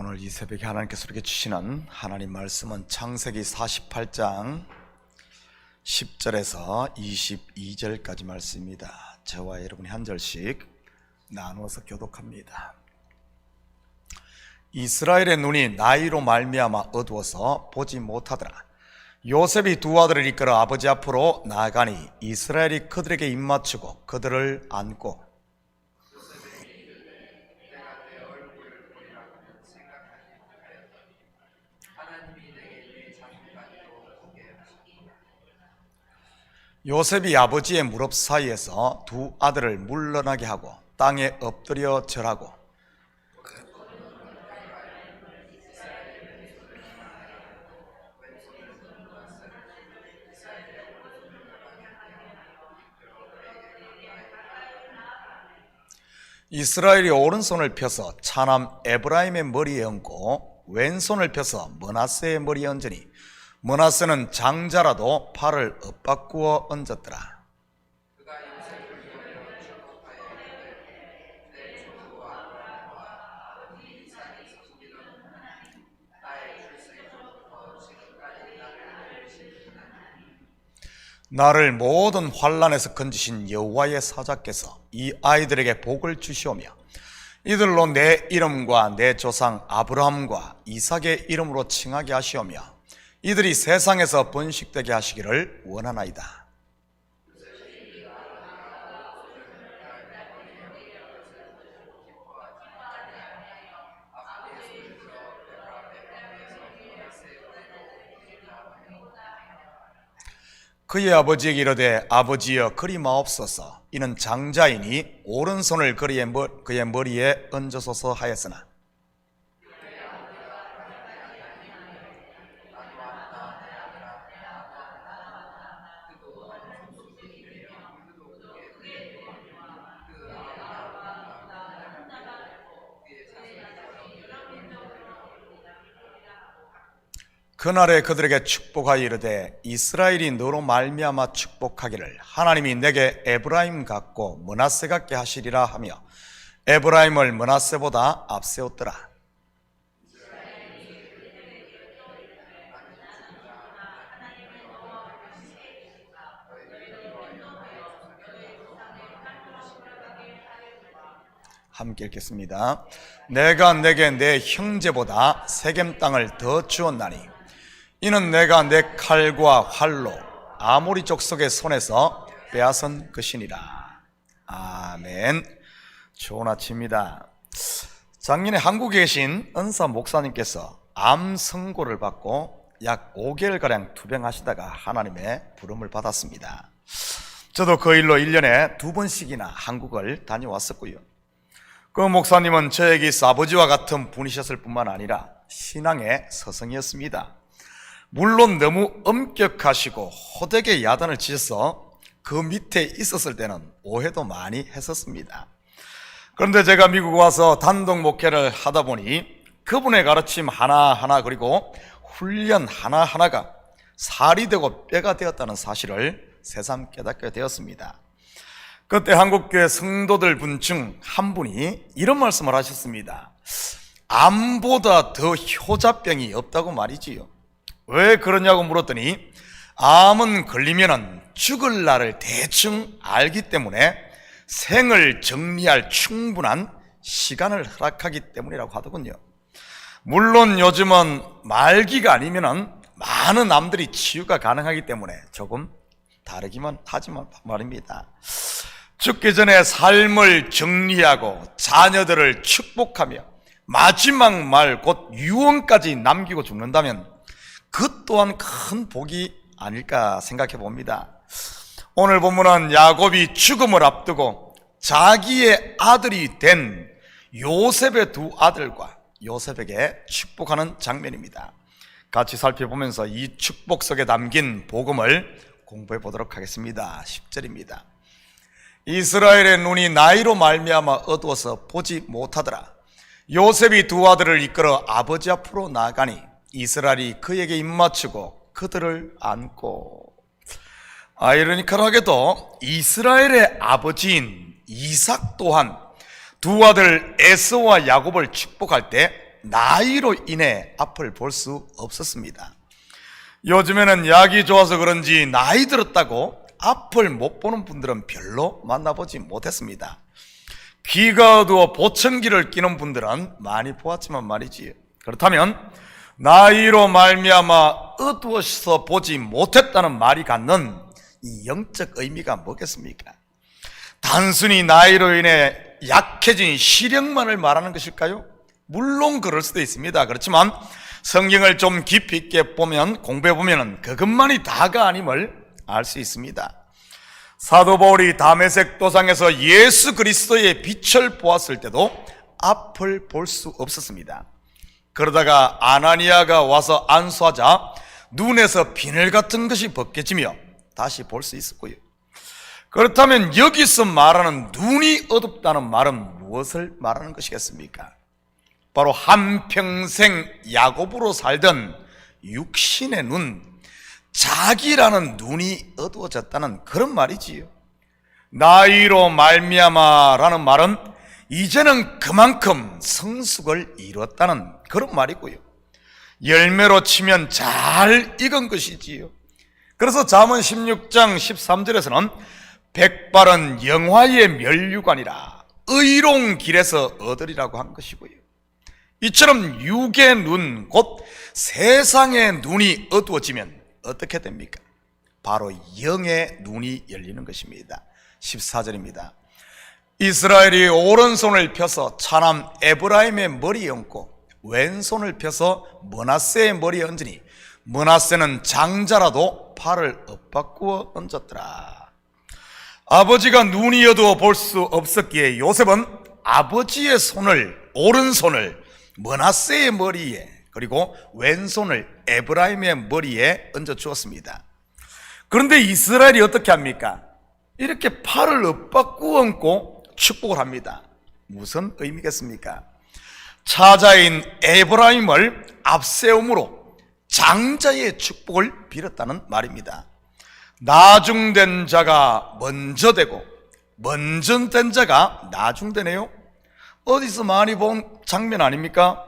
오늘 이 새벽에 하나님께서 우리에게 주시는 하나님 말씀은 창세기 48장 10절에서 22절까지 말씀입니다. 저와 여러분이 한 절씩 나누어서 교독합니다. 이스라엘의 눈이 나이로 말미암아 어두워서 보지 못하더라. 요셉이 두 아들을 이끌어 아버지 앞으로 나아가니 이스라엘이 그들에게 입맞추고 그들을 안고 요셉이 아버지의 무릎 사이에서 두 아들을 물러나게 하고 땅에 엎드려 절하고 이스라엘이 오른손을 펴서 차남 에브라임의 머리에 얹고 왼손을 펴서 므낫세의 머리에 얹으니 므낫세는 장자라도 팔을 엇바꾸어 얹었더라. 나를 모든 환난에서 건지신 여호와의 사자께서 이 아이들에게 복을 주시오며 이들로 내 이름과 내 조상 아브라함과 이삭의 이름으로 칭하게 하시오며 이들이 세상에서 번식되게 하시기를 원하나이다. 그의 아버지에게 이르되 아버지여 그리 마옵소서. 이는 장자이니 오른손을 그의 머리에 얹으소서 하였으나 그날에 그들에게 축복하여 이르되 이스라엘이 너로 말미암아 축복하기를 하나님이 내게 에브라임 같고 므낫세 같게 하시리라 하며 에브라임을 므낫세보다 앞세웠더라. 함께 읽겠습니다. 내가 내게 내 형제보다 세겜 땅을 더 주었나니 이는 내가 내 칼과 활로 아모리 족속의 손에서 빼앗은 것이니라. 아멘. 좋은 아침입니다. 작년에 한국에 계신 은사 목사님께서 암 선고를 받고 약 5개월가량 투병하시다가 하나님의 부름을 받았습니다. 저도 그 일로 1년에 2번씩이나 한국을 다녀왔었고요. 그 목사님은 저에게 아버지와 같은 분이셨을 뿐만 아니라 신앙의 스승이었습니다. 물론 너무 엄격하시고 호되게 야단을 치셔서 그 밑에 있었을 때는 오해도 많이 했었습니다. 그런데 제가 미국 와서 단독 목회를 하다 보니 그분의 가르침 하나하나 그리고 훈련 하나하나가 살이 되고 뼈가 되었다는 사실을 새삼 깨닫게 되었습니다. 그때 한국교회 성도들 분 중 한 분이 이런 말씀을 하셨습니다. 암보다 더 효자병이 없다고 말이지요. 왜 그러냐고 물었더니 암은 걸리면은 죽을 날을 대충 알기 때문에 생을 정리할 충분한 시간을 허락하기 때문이라고 하더군요. 물론 요즘은 말기가 아니면은 많은 암들이 치유가 가능하기 때문에 조금 다르기만 하지만 말입니다. 죽기 전에 삶을 정리하고 자녀들을 축복하며 마지막 말 곧 유언까지 남기고 죽는다면 그 또한 큰 복이 아닐까 생각해 봅니다. 오늘 본문은 야곱이 죽음을 앞두고 자기의 아들이 된 요셉의 두 아들과 요셉에게 축복하는 장면입니다. 같이 살펴보면서 이 축복 속에 담긴 복음을 공부해 보도록 하겠습니다. 10절입니다. 이스라엘의 눈이 나이로 말미암아 어두워서 보지 못하더라. 요셉이 두 아들을 이끌어 아버지 앞으로 나아가니 이스라엘이 그에게 입맞추고 그들을 안고. 아이러니컬하게도 이스라엘의 아버지인 이삭 또한 두 아들 에서와 야곱을 축복할 때 나이로 인해 앞을 볼 수 없었습니다. 요즘에는 약이 좋아서 그런지 나이 들었다고 앞을 못 보는 분들은 별로 만나보지 못했습니다. 귀가 어두워 보청기를 끼는 분들은 많이 보았지만 말이지, 그렇다면 나이로 말미암아 어두워서 보지 못했다는 말이 갖는 이 영적 의미가 뭐겠습니까? 단순히 나이로 인해 약해진 시력만을 말하는 것일까요? 물론 그럴 수도 있습니다. 그렇지만 성경을 좀 깊이 있게 보면, 공부해 보면 그것만이 다가 아님을 알 수 있습니다. 사도 바울이 다메섹 도상에서 예수 그리스도의 빛을 보았을 때도 앞을 볼 수 없었습니다. 그러다가 아나니아가 와서 안수하자 눈에서 비늘 같은 것이 벗겨지며 다시 볼 수 있었고요. 그렇다면 여기서 말하는 눈이 어둡다는 말은 무엇을 말하는 것이겠습니까? 바로 한평생 야곱으로 살던 육신의 눈, 자기라는 눈이 어두워졌다는 그런 말이지요. 나이로 말미암아라는 말은 이제는 그만큼 성숙을 이뤘다는 그런 말이고요. 열매로 치면 잘 익은 것이지요. 그래서 잠언 16장 13절에서는 백발은 영화의 면류관이라 의로운 길에서 얻으리라고 한 것이고요. 이처럼 육의 눈, 곧 세상의 눈이 어두워지면 어떻게 됩니까? 바로 영의 눈이 열리는 것입니다. 14절입니다. 이스라엘이 오른손을 펴서 차남 에브라임의 머리에 얹고 왼손을 펴서 므낫세의 머리에 얹으니 므낫세는 장자라도 팔을 엇바꾸어 얹었더라. 아버지가 눈이 어두워 볼 수 없었기에 요셉은 아버지의 손을, 오른손을 므낫세의 머리에, 그리고 왼손을 에브라임의 머리에 얹어 주었습니다. 그런데 이스라엘이 어떻게 합니까? 이렇게 팔을 엇바꾸어 얹고 축복을 합니다. 무슨 의미겠습니까? 차자인 에브라임을 앞세움으로 장자의 축복을 빌었다는 말입니다. 나중된 자가 먼저 되고 먼저 된 자가 나중되네요. 어디서 많이 본 장면 아닙니까?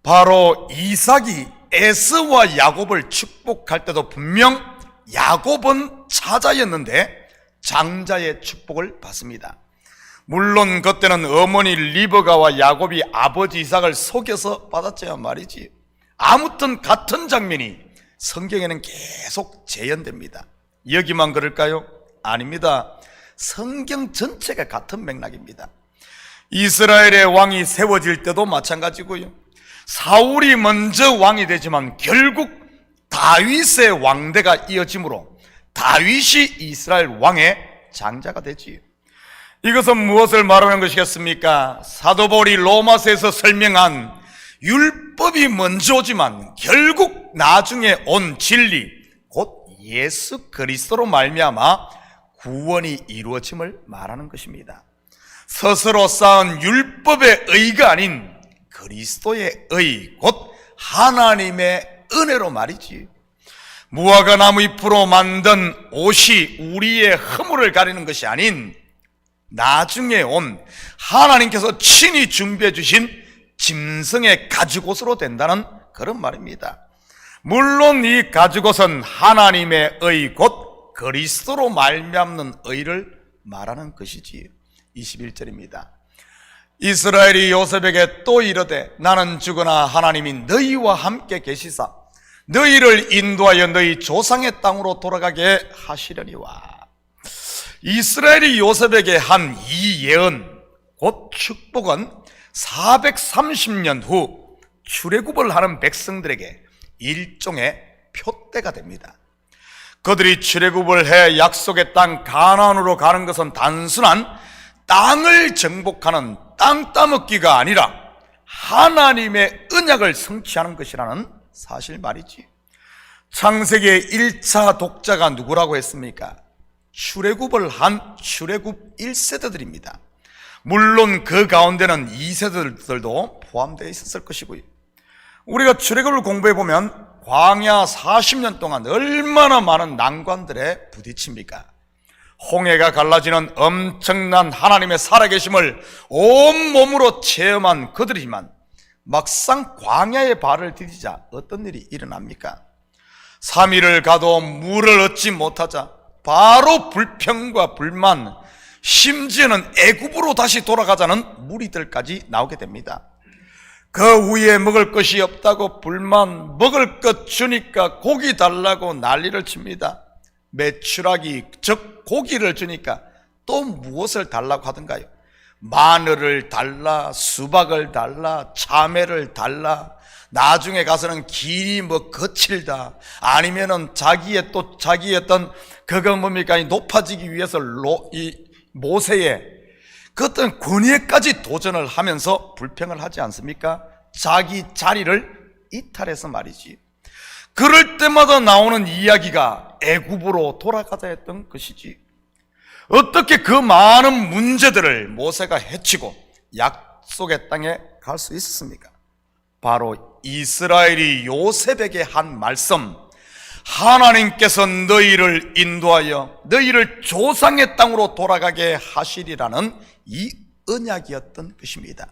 바로 이삭이 에서와 야곱을 축복할 때도 분명 야곱은 차자였는데 장자의 축복을 받습니다. 물론 그때는 어머니 리브가와 야곱이 아버지 이삭을 속여서 받았지만 말이지, 아무튼 같은 장면이 성경에는 계속 재현됩니다. 여기만 그럴까요? 아닙니다. 성경 전체가 같은 맥락입니다. 이스라엘의 왕이 세워질 때도 마찬가지고요. 사울이 먼저 왕이 되지만 결국 다윗의 왕대가 이어지므로 다윗이 이스라엘 왕의 장자가 되지요. 이것은 무엇을 말하는 것이겠습니까? 사도 바울이 로마서에서 설명한 율법이 먼저 오지만 결국 나중에 온 진리, 곧 예수 그리스도로 말미암아 구원이 이루어짐을 말하는 것입니다. 스스로 쌓은 율법의 의가 아닌 그리스도의 의, 곧 하나님의 은혜로 말이지. 무화과 나무 잎으로 만든 옷이 우리의 허물을 가리는 것이 아닌 나중에 온 하나님께서 친히 준비해 주신 짐승의 가죽옷으로 된다는 그런 말입니다. 물론 이 가죽옷은 하나님의 의, 곧 그리스도로 말미암는 의를 말하는 것이지. 21절입니다. 이스라엘이 요셉에게 또 이르되 나는 죽으나 하나님이 너희와 함께 계시사 너희를 인도하여 너희 조상의 땅으로 돌아가게 하시려니와. 이스라엘이 요셉에게 한 이 예언, 곧 축복은 430년 후 출애굽을 하는 백성들에게 일종의 표대가 됩니다. 그들이 출애굽을 해 약속의 땅 가나안으로 가는 것은 단순한 땅을 정복하는 땅 따먹기가 아니라 하나님의 언약을 성취하는 것이라는 사실 말이지. 창세기의 1차 독자가 누구라고 했습니까? 출애굽을 한 출애굽 1세대들입니다. 물론 그 가운데는 2세대들도 포함되어 있었을 것이고요. 우리가 출애굽을 공부해 보면 광야 40년 동안 얼마나 많은 난관들에 부딪힙니까? 홍해가 갈라지는 엄청난 하나님의 살아계심을 온몸으로 체험한 그들이지만 막상 광야에 발을 디디자 어떤 일이 일어납니까? 3일을 가도 물을 얻지 못하자 바로 불평과 불만, 심지어는 애굽으로 다시 돌아가자는 무리들까지 나오게 됩니다. 그 후에 먹을 것이 없다고 불만, 먹을 것 주니까 고기 달라고 난리를 칩니다. 메추라기, 즉 고기를 주니까 또 무엇을 달라고 하던가요? 마늘을 달라, 수박을 달라, 참외를 달라, 나중에 가서는 길이 뭐 거칠다, 아니면은 자기의 어떤 그거 뭡니까, 높아지기 위해서 이 모세의 그 어떤 권위에까지 도전을 하면서 불평을 하지 않습니까? 자기 자리를 이탈해서 말이지. 그럴 때마다 나오는 이야기가 애굽으로 돌아가자 했던 것이지. 어떻게 그 많은 문제들을 모세가 헤치고 약속의 땅에 갈 수 있었습니까? 바로 이스라엘이 요셉에게 한 말씀, 하나님께서 너희를 인도하여 너희를 조상의 땅으로 돌아가게 하시리라는 이 언약이었던 것입니다.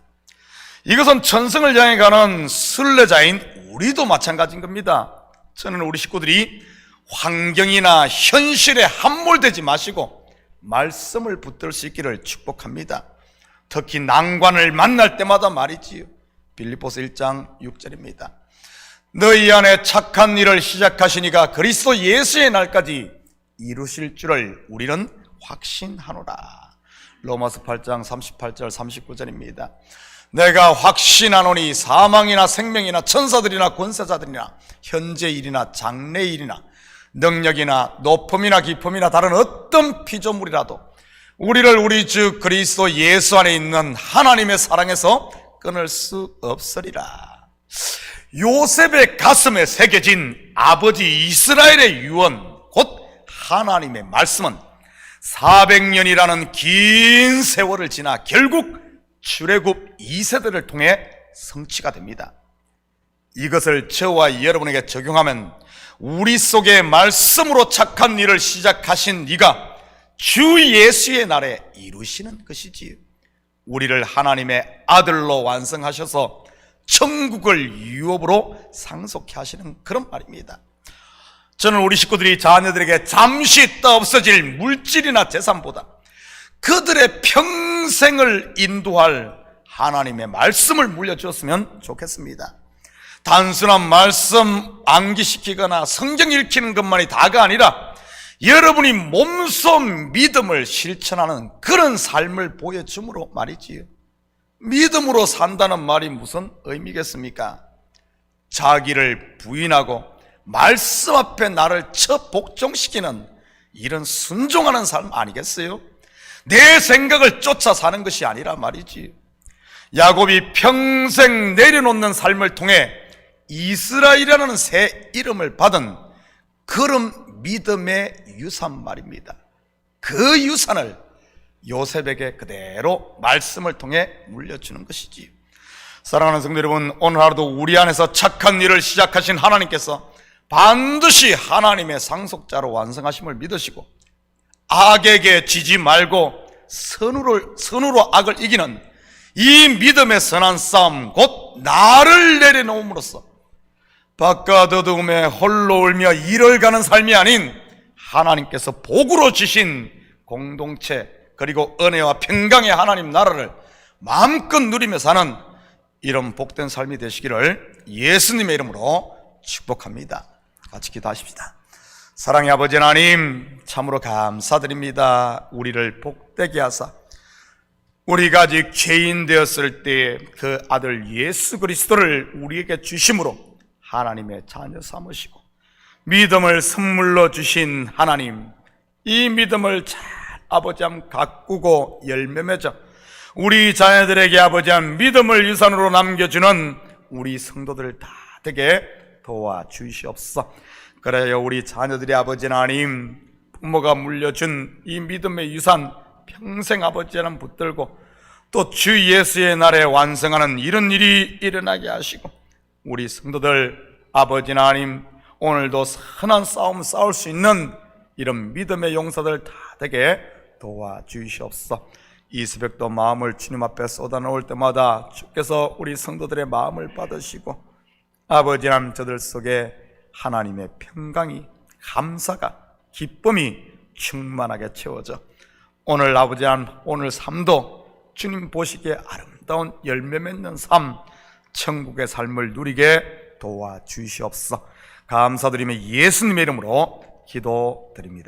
이것은 천성을 향해 가는 순례자인 우리도 마찬가지인 겁니다. 저는 우리 식구들이 환경이나 현실에 함몰되지 마시고 말씀을 붙들 수 있기를 축복합니다. 특히 난관을 만날 때마다 말이지요. 빌립보서 1장 6절입니다. 너희 안에 착한 일을 시작하시니가 그리스도 예수의 날까지 이루실 줄을 우리는 확신하노라. 로마서 8장 38절 39절입니다. 내가 확신하노니 사망이나 생명이나 천사들이나 권세자들이나 현재 일이나 장래 일이나 능력이나 높음이나 깊음이나 다른 어떤 피조물이라도 우리를 우리 주 그리스도 예수 안에 있는 하나님의 사랑에서 끊을 수 없으리라. 요셉의 가슴에 새겨진 아버지 이스라엘의 유언, 곧 하나님의 말씀은 400년이라는 긴 세월을 지나 결국 출애굽 2세대를 통해 성취가 됩니다. 이것을 저와 여러분에게 적용하면 우리 속에 말씀으로 착한 일을 시작하신 네가 주 예수의 날에 이루시는 것이지요. 우리를 하나님의 아들로 완성하셔서 천국을 유업으로 상속케 하시는 그런 말입니다. 저는 우리 식구들이 자녀들에게 잠시 떠없어질 물질이나 재산보다 그들의 평생을 인도할 하나님의 말씀을 물려주었으면 좋겠습니다. 단순한 말씀 암기시키거나 성경 읽히는 것만이 다가 아니라 여러분이 몸소 믿음을 실천하는 그런 삶을 보여줌으로 말이지요. 믿음으로 산다는 말이 무슨 의미겠습니까? 자기를 부인하고 말씀 앞에 나를 처복종시키는 이런 순종하는 삶 아니겠어요? 내 생각을 쫓아 사는 것이 아니라 말이지. 야곱이 평생 내려놓는 삶을 통해 이스라엘이라는 새 이름을 받은 그런 믿음의 유산 말입니다. 그 유산을 요셉에게 그대로 말씀을 통해 물려주는 것이지. 사랑하는 성도 여러분, 오늘 하루도 우리 안에서 착한 일을 시작하신 하나님께서 반드시 하나님의 상속자로 완성하심을 믿으시고 악에게 지지 말고 선으로 악을 이기는 이 믿음의 선한 싸움, 곧 나를 내려놓음으로써 바깥 어두움에 홀로 울며 일을 가는 삶이 아닌 하나님께서 복으로 주신 공동체, 그리고 은혜와 평강의 하나님 나라를 마음껏 누리며 사는 이런 복된 삶이 되시기를 예수님의 이름으로 축복합니다. 같이 기도하십시다. 사랑의 아버지 하나님, 참으로 감사드립니다. 우리를 복되게 하사 우리가 아직 죄인 되었을 때에 그 아들 예수 그리스도를 우리에게 주심으로 하나님의 자녀 삼으시고 믿음을 선물로 주신 하나님, 이 믿음을 잘 아버지함 가꾸고 열매 맺어 우리 자녀들에게 아버지함 믿음을 유산으로 남겨주는 우리 성도들 다 되게 도와주시옵소서. 그래야 우리 자녀들이 아버지 하나님, 부모가 물려준 이 믿음의 유산 평생 아버지 하나님 붙들고 또 주 예수의 날에 완성하는 이런 일이 일어나게 하시고 우리 성도들 아버지 하나님, 오늘도 선한 싸움 싸울 수 있는 이런 믿음의 용사들 다 되게 도와주시옵소서. 이 새벽도 마음을 주님 앞에 쏟아놓을 때마다 주께서 우리 성도들의 마음을 받으시고 아버지 하나님 저들 속에 하나님의 평강이, 감사가, 기쁨이 충만하게 채워져 오늘 아버지 하나님 오늘 삶도 주님 보시기에 아름다운 열매 맺는 삶, 천국의 삶을 누리게 도와주시옵소서. 감사드리며 예수님의 이름으로 기도드립니다.